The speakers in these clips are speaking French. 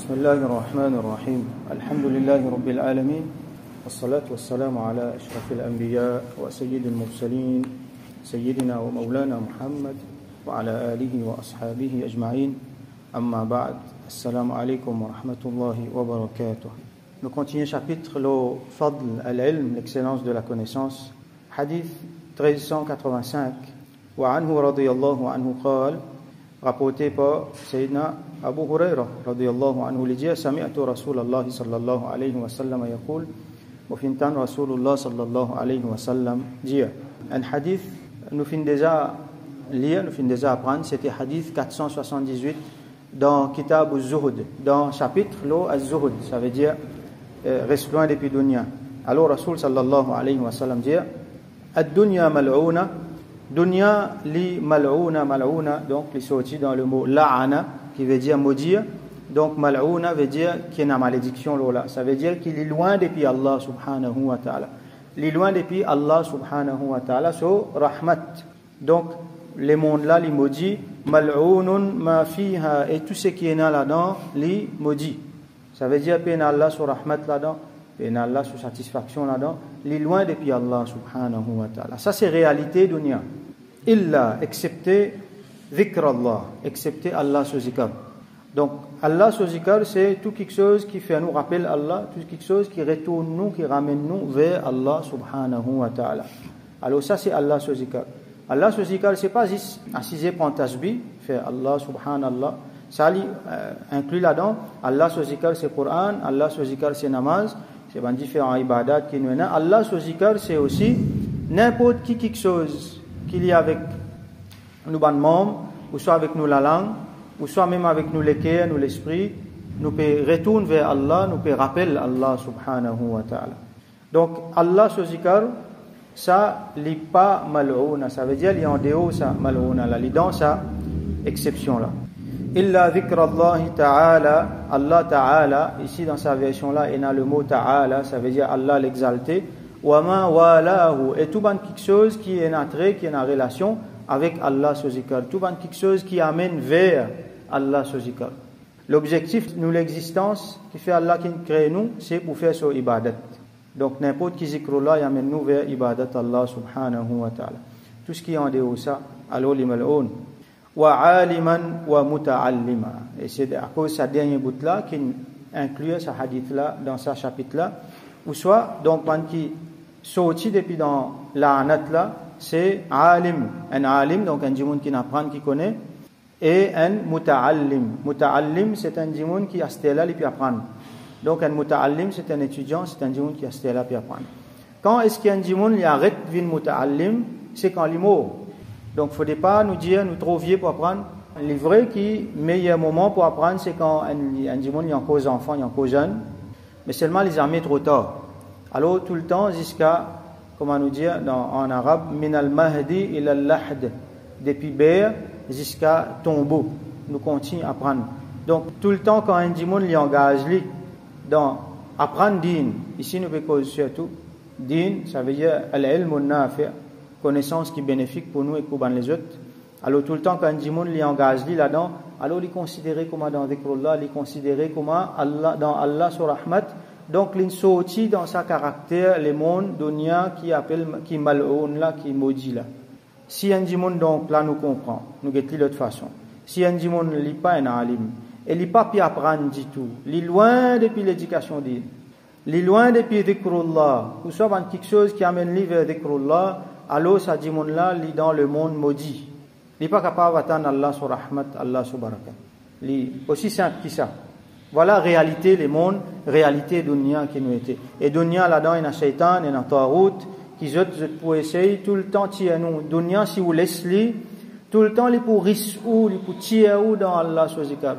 بسم الله الرحمن الرحيم الحمد لله رب العالمين والصلاة والسلام على أشرف الأنبياء وسيد المرسلين سيدنا ومولانا محمد وعلى آله وأصحابه أجمعين أما بعد السلام عليكم ورحمة الله وبركاته. Nous continuons chapitre le Fadl al-Ilm, l'excellence de la connaissance. Hadith 1385. وعنه رضي الله عنه قال, rapporté par Sayyidina Abu Huraira radiyallahu anhu, il dit سمعت رسول الله صلى الله عليه وسلم يقول وفنتان رسول الله صلى الله عليه وسلم dit un hadith nous finissons déjà lire, nous finissons déjà apprendre, c'était hadith 478 dans Kitab al-Zuhud, dans chapitre lo al-Zuhud, ça veut dire reste loin depuis dunya. Alors Rasul sallallahu alayhi wa sallam dit ad-dunya mal'una, dunya li mal'una, mal'una donc les sorti dans le mot la'ana qui veut dire maudire, donc mal'una veut dire qu'il y a une malédiction là, ça veut dire qu'il est loin depuis Allah subhanahu wa ta'ala, il est loin depuis Allah subhanahu wa ta'ala, so rahmat, donc les mondes là les maudits, mal'unun ma fiha, et tout ce qui est là-dedans les maudits, ça veut dire peine Allah sur rahmat là-dedans, peine Allah sur satisfaction là-dedans, les loin depuis Allah subhanahu wa ta'ala. Ça c'est réalité dunya. Illa, excepté dhikr Allah, excepté Allah sur zikr. Donc Allah sur zikr, c'est tout quelque chose qui fait nous rappeler Allah, tout quelque chose qui retourne nous, qui ramène nous vers Allah subhanahu wa ta'ala. Alors ça c'est Allah sur zikr. Allah sur zikr, c'est pas juste assiser prendre tasbih, faire Allah subhanallah. Ça inclut là-dedans Allah sur zikr c'est Coran, Allah sur zikr c'est namaz, c'est ben différents ibadat qui nous ont. Allah sur zikr c'est aussi n'importe qui quelque chose qu'il y a avec nous ban membres, ou soit avec nous la langue, ou soit même avec nous le cœur, nous l'esprit, nous peut retourner vers Allah, nous peut rappeler Allah subhanahu wa ta'ala. Donc Allah sur zikr ça n'est pas mal'ouna, ça veut dire il y a en dehors ça mal'ouna là, il y a dans ça exception là. Illa dhikr Allah ta'ala, Allah ta'ala, ici dans sa version là, il y a le mot ta'ala, ça veut dire Allah l'exalté, wa ma walahu, et tout ban quelque chose qui est entré, qui est en relation avec Allah sur zikr, tout ban quelque chose qui amène vers Allah sur zikr. L'objectif, nous l'existence, qui fait Allah qui crée nous, c'est pour faire son ibadat. Donc n'importe qui zikr là, il amène nous vers ibadat Allah subhanahu wa ta'ala. Tout ce qui est en dehors ça, alors l'mal'oun. Wa aliman wa muta'allima, et c'est à cause de ce dernier bout là qui inclut ce hadith là dans ce chapitre là, ou soit donc quand qui sorti depuis dans la nat là, c'est alim, un alim donc un djimoun qui apprend, qui connaît, et un muta'allim. Muta'allim c'est un djimoun qui a sté là et puis apprendre. Donc un muta'allim c'est un étudiant, c'est un djimoun qui a sté là puis apprendre. Quand est-ce qu'il y a un djimoun qui arrête vin muta'allim, c'est quand il mort. Donc, il ne faudrait pas nous dire, nous trop vieux pour apprendre. Le vrai qui meilleur moment pour apprendre, c'est quand un djimoun, il y a encore des enfants, il y a encore jeunes, mais seulement les armées trop tard. Alors, tout le temps, jusqu'à, comment nous dire, en arabe, min al-mahdi ila al-lahd, depuis Ber jusqu'à tombeau. Nous continuons à apprendre. Donc, tout le temps, quand un djimoun, il engage, dans apprendre din, ici, nous pouvons surtout, din, ça veut dire al-ilm al-nafi', connaissance qui est bénéfique pour nous et pour les autres. Alors tout le temps quand un djimoun li engage là-dedans, alors il est considéré comme dans dhikrullah, il est considéré comme Allah, dans Allah sur rahmat. Donc il sorti dans sa caractère les mondes dunya qui appelle qui mal'oun là, qui maudit là. Si un djimoun donc là nous comprend, nous guettons de l'autre façon. Si un djimoun lit pas un alim, et lit pas puis apprendre du tout, il est loin depuis l'éducation d'il, il est loin depuis dhikrullah, ou soit dans quelque chose qui amène lui vers dhikrullah, alors ça dit mon là, il est dans le monde maudit. Il n'est pas capable d'attendre Allah sur rahmat, Allah sur baraka. Il est aussi simple que ça. Voilà réalité les mondes, réalité dunya qui nous était. Et dunya là-dedans, il y a un shaitan, il y a un tarout, qui zot pour essayer tout le temps tirer nous. Dunya si vous laissez tout le temps les pour risque ou les pour tirer ou dans Allah sur zikr.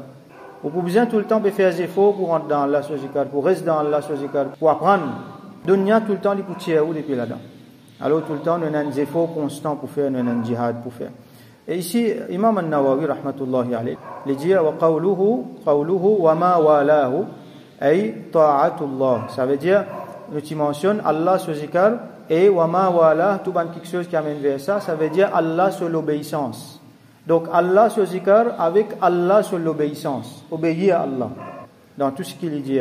Vous pouvez besoin tout le temps de faire des efforts pour rentrer dans Allah sur zikr, pour rester dans Allah sur zikr, pour apprendre. Dunya tout le temps les pour tirer ou depuis là-dedans. Alors tout le temps, nous avons des efforts constants pour faire, nous avons un djihad pour faire. Et ici, Imam al-Nawawi, rahmatullahi alayhi, il dit wa qawluhu wa ma walahu, ay ta'atullah. Ça veut dire, nous tu mentionnes Allah sur zikr, et wa ma walah, tout quelque chose qui amène vers ça, ça veut dire Allah sur l'obéissance. Donc Allah sur zikr avec Allah sur l'obéissance. Obéir à Allah. dans tout ce qu'il dit.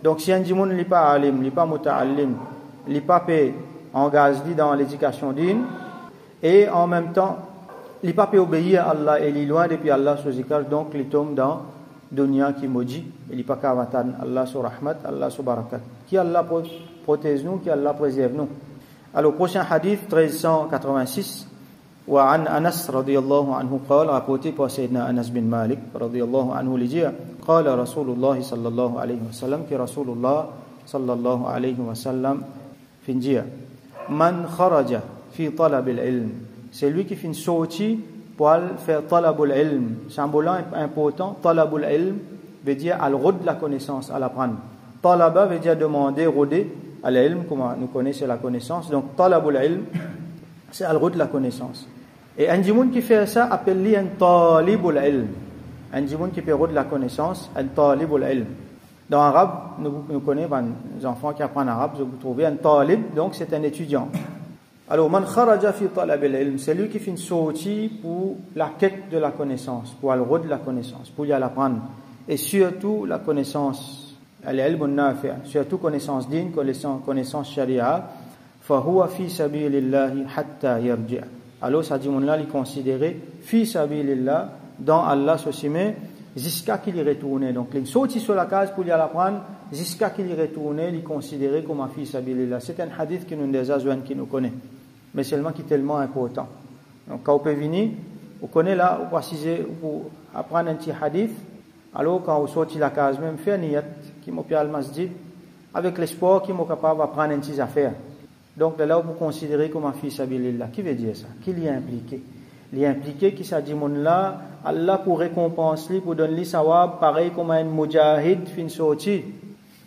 Donc si un dit moun li pas alim, li pas muta'allim, li pas engage dans l'éducation d'une, et en même temps li pas obéir à Allah et li loin depuis Allah sur zikr, donc il tombe dans dunya qui maudit, il pas kavatan Allah sur rahmat, Allah sur barakat. Qui Allah protège nous, qui Allah préserve nous. Alors prochain hadith 1386 وعن أنس رضي الله عنه قال rapporté par Sayyidina Anas bin Malik رضي الله عنه lui dit قال رسول الله صلى الله عليه وسلم que Rasulullah صلى الله عليه وسلم fin dire من خرج في طلب العلم, c'est lui qui fin sorti pour faire talabul ilm. C'est un mot important. Talabul ilm veut dire al-rud, la connaissance, à l'apprendre. Talaba veut dire demander, rôder. Al-ilm, comme nous connaissons la connaissance. Donc talabul ilm, c'est al-rud, la connaissance. Et un djimoun qui fait ça appelle-lui un talibul ilm. Un djimoun qui fait rôde la connaissance, un talibul ilm. Dans l'arabe, nous connaissons les enfants qui apprennent l'arabe, vous trouvez un talib, donc c'est un étudiant. Alors, man kharaja fi talab al-ilm, c'est lui qui fait une sortie pour la quête de la connaissance, pour le rôle de la connaissance, pour y aller apprendre. Et surtout la connaissance, al-ilm an-nafi', surtout connaissance digne, connaissance sharia, fa huwa fi sabilillahi hatta yarji'. Alors, ça dit, mon là, il est considéré fi sabilillah, dans Allah se jusqu'à qu'il y retourne. Donc, il sortit sur la case pour y aller apprendre, jusqu'à qu'il y retourne, il est considéré comme un fi sabilillah. C'est un hadith qui nous déjà qui nous connaît. Mais seulement qui est tellement important. Donc quand vous pouvez venir, vous connaissez là, vous précisez, vous apprendre un petit hadith, alors quand vous sortez la case, même faire niyat, qui m'opère al masjid, avec l'espoir qui m'est capable d'apprendre une petite affaire. Donc de là, vous considérez comme un fils sabilillah. Qui veut dire ça? Qui l'y est impliqué? L'y est impliqué qui s'est dit, là, Allah pour récompenser, pour donner le sawab, pareil comme un mujahid fin sorti,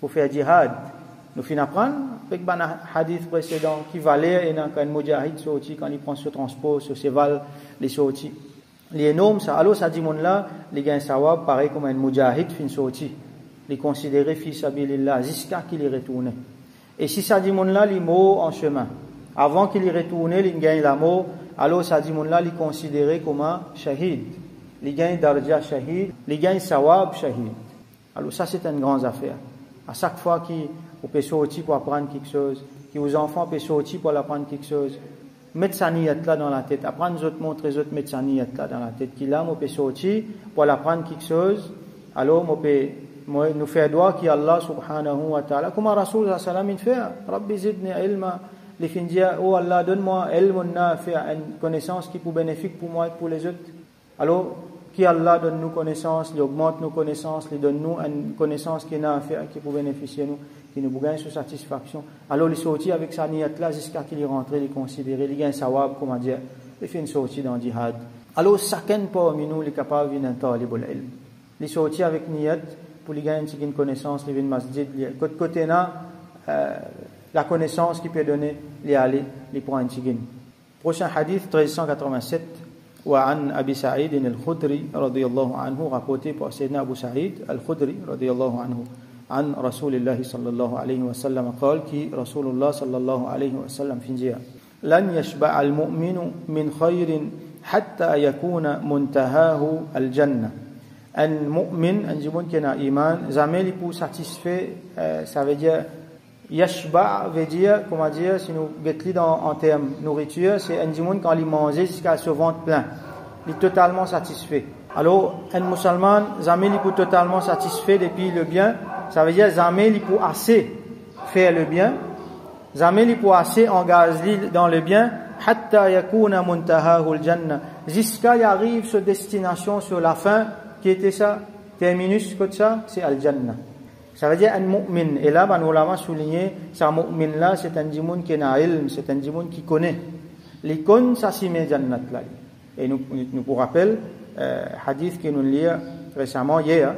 pour faire jihad. Nous finissons apprendre avec un hadith précédent qui valait et quand un mujahid sorti, quand il prend ce transport, ce cheval, les sorti. Les énormes, ça, alors ça dit mon là, les gains sawab, pareil comme un mujahid fin sorti. Les considérer fils sabilillah, jusqu'à qu'il y retourne. Et si ça dit mon là, les mots en chemin. Avant qu'il y retourne, il gagne la mot, alors ça dit mon là, les considérer comme un shahid. Les gagne darja shahid, les gagne sawab shahid. Alors ça c'est une grande affaire. À chaque fois vous pouvez sortir pour apprendre quelque chose, que vos enfants peuvent sortir pour apprendre quelque chose, mettre sa niyat là dans la tête, apprendre les autres montrer les autres, mettre sa niyat là dans la tête, qu'il a, vous pouvez sortir pour apprendre quelque chose, alors vous pouvez nous faire droit qui Allah subhanahu wa ta'ala, comme Rasul sallallahu alayhi wa sallam il fait, Rabbi zidni ilma, les fins dire, oh Allah donne-moi ilmun nafi', une connaissance qui peut bénéfique pour moi et pour les autres. Alors, qui Allah donne nous connaissance, il augmente nos connaissances, il donne nous une connaissance qui est nafi', qui peut bénéficier nous, qui nous gagne sur satisfaction. Alors, il sortit avec sa niyat là jusqu'à qu'il y rentre, il considérer, il gagne sawab, comment dire, il fait une sortie dans le jihad. Alors, chacun parmi nous est capable de venir en talibul ilm. Il sortit avec niyat pour lui gagner une connaissance, il vient masjid, côté là, la connaissance qu'il peut donner, il aller, il prend un tigin. Prochain hadith, 1387. وعن أبي سعيد الخدري رضي الله عنه rapporté par سيدنا أبو سعيد الخدري رضي الله عنه عن رسول الله صلى الله عليه وسلم قال كي رسول الله صلى الله عليه وسلم فنجيا لن يشبع المؤمن من خير حتى يكون منتهاه الجنة. Un mu'min, un djimoun qui a iman, jamais il peut satisfait, ça veut dire yashba veut dire, comment dire, si nous mettons en termes nourriture, c'est un djimoun quand il mange jusqu'à ce ventre plein. Il est totalement satisfait. Alors, un musulman, jamais il peut totalement satisfait depuis le bien, ça veut dire jamais il peut assez faire le bien, jamais il peut assez engager dans le bien, hatta yakuna muntahahul jannah, jusqu'à y arrive sur destination, sur la fin, qui était ça, terminus, comme ça, c'est al-jannah. Ça veut dire un mu'min. Et là, nous l'avons souligné, ce mu'min là, c'est un djimoun qui a ilm, c'est un djimoun qui connaît. L'icône, ça s'y met jannat là. Et nous vous rappelle, hadith que nous lisons récemment, hier,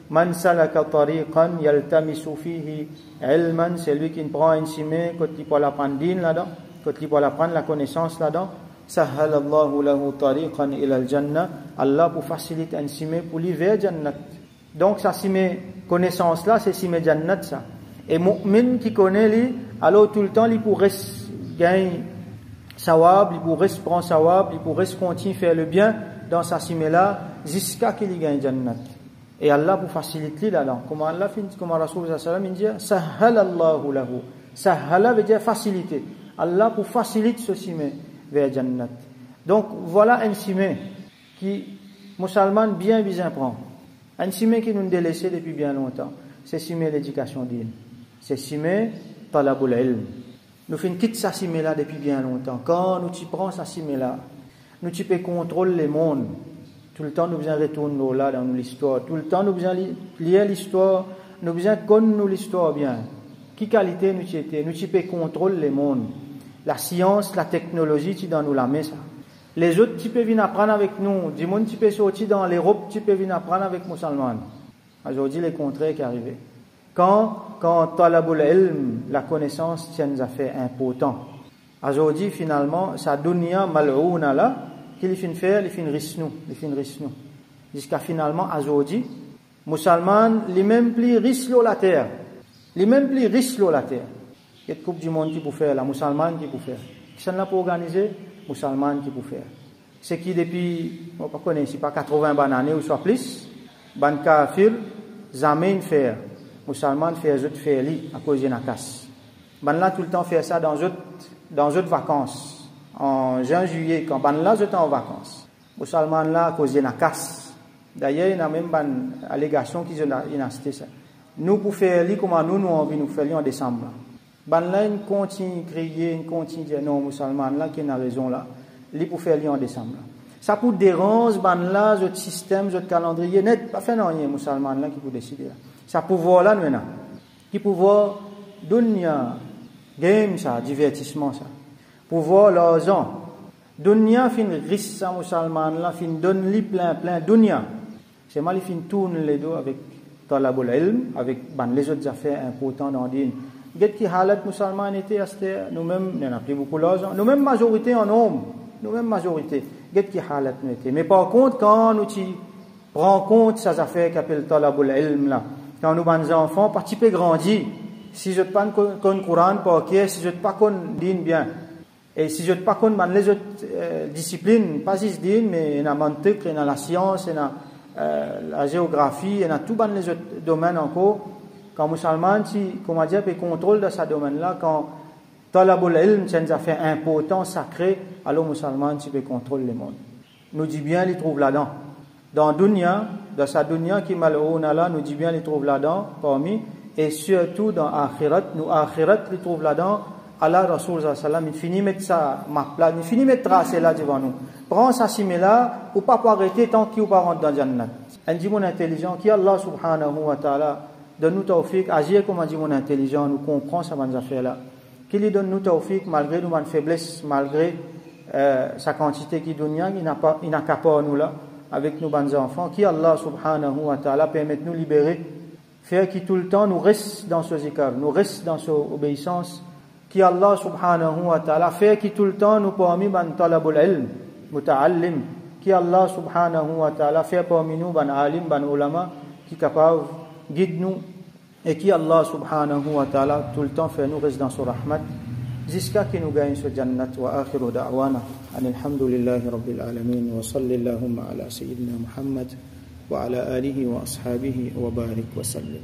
man salaka tariqan yaltamisu fihi ilman, c'est lui qui prend un cimé, quand il peut l'apprendre din là-dedans, quand il peut l'apprendre la connaissance là-dedans, sahhalallahu lahu tariqan ila al-jannah, Allah pour faciliter un cimé pour lui vers jannat. Donc ça cimé connaissance là, c'est cimé jannat ça. Et mu'min qui connaît lui, alors tout le temps il pourrait gagner sawab, il pourrait prendre sawab, il pourrait continuer faire le bien dans sa cimé là jusqu'à qu'il gagne jannat. Et Allah pour faciliter là-dedans. Comment Allah finit, comment Rasul sallallahu dit, sahhalallahu lahu. Sahhala veut dire faciliter. Allah pour faciliter ce chemin vers Jannat. Donc voilà un chemin qui musulman bien prend. Un chemin qui nous délaissé depuis bien longtemps. C'est chemin l'éducation dine. C'est chemin talabul ilm. Nous faisons quitte ça chemin là depuis bien longtemps. Quand nous t'y prenons ça chemin là, nous t'y peux contrôler le monde. Tout le temps nous besoin retourner là dans l'histoire. Tout le temps nous besoin lire l'histoire. Nous besoin connaître l'histoire bien. Qui qualité nous t'y était? Nous t'y peux contrôler le monde. La science, la technologie, tu dans nous la mets ça. Les autres, tu peux venir apprendre avec nous. Du monde, tu peux sortir dans l'Europe, tu peux venir apprendre avec musulmans. Aujourd'hui, le contraire qui est arrivé. Quand talabul ilm, la connaissance, tient des affaires importantes. Aujourd'hui, finalement, sa dunya mal'ouna là, qu'il finit faire, il finit risnou. Jusqu'à finalement, aujourd'hui, musulmans, les mêmes plus riches la terre. Les mêmes plus riches la terre. Il y a une coupe du monde qui peut faire, la musulman qui peut faire. Qui s'en a pour organiser? Musulman qui peut faire. C'est qui depuis, on ne connaît pas 80 années ou soit plus, ban kafir, jamais faire. Musulman fait autres faire li à cause de la casse. Ban là tout le temps faire ça dans autres vacances. En juin, juillet, quand ban là j'étais en vacances. Musulman là à cause de la casse. D'ailleurs, il y a même une allégation qui a cité ça. Nous pour faire li comment nous envie nous faire li en décembre. Ban là une continue crier, une continue dire non musulman là qui a raison là. Li pour faire li en décembre. Ça pour dérange ban là notre système, notre calendrier net pas faire rien musulman là qui pour décider là. Ça pouvoir là nous qui pouvoir dunya game ça divertissement ça. Pouvoir l'argent. Dunya fin riche ça musulman là fin donne li plein dunya. C'est mal fin tourne les dos avec talabul ilm avec ban les autres affaires importantes dans din. Get qui halat musulman était nous-mêmes il y en a plus beaucoup l'argent. Nous-mêmes majorité en nombre. Nous-mêmes majorité. Get qui halat nous était. Mais par contre quand nous prend compte ces affaires qu'appelle talabul ilm là. Quand nous ban enfants participer grandir. Si je pas connais Coran pas OK, si je pas connais din bien. Et si je pas connais ban les autres disciplines, pas juste din mais dans mantiq, dans la science, dans la géographie, dans tout ban les autres domaines encore. Quand musulman comment dire peut contrôle de ce domaine là quand talabul ilm c'est une affaire importante sacrée alors musulman peut contrôler le monde. Nous dit bien il trouve là-dedans. Dans dunya, dans sa dunya qui mal'ouna là, nous dit bien il trouve là-dedans parmi et surtout dans akhirat, nous akhirat il trouve là-dedans Allah Rasul sallallahu alayhi wa sallam il finit mettre ça map là, il finit mettre tracer là devant nous. Prends ça simé là ou pas arrêter tant qu'il pas rentre dans jannat. Un dit mon intelligent qui Allah subhanahu wa ta'ala donne nous tawfiq agir comme dit mon intelligent nous comprend ça bonnes affaires là. Qui lui donne nous tawfiq malgré nos faiblesses, malgré sa quantité qui dunya, il n'a qu'à pas nous là avec nos bons enfants, qui Allah subhanahu wa ta'ala permet de nous libérer, faire qui tout le temps nous reste dans ce zikr, nous reste dans cette obéissance, qui Allah subhanahu wa ta'ala fait qui tout le temps nous parmi ban talabul ilm, muta'allim, qui Allah subhanahu wa ta'ala fait parmi nous ban alim, ban ulama, qui capable guide nous, et qui Allah subhanahu wa ta'ala tout le temps fait nous reste dans ce rahmat, jusqu'à qui nous gagne ce jannat wa akhiru da'wana alhamdulillahi rabbil alamin wa sallallahu ala sayyidina Muhammad wa ala alihi wa ashabihi wa barik wa sallim.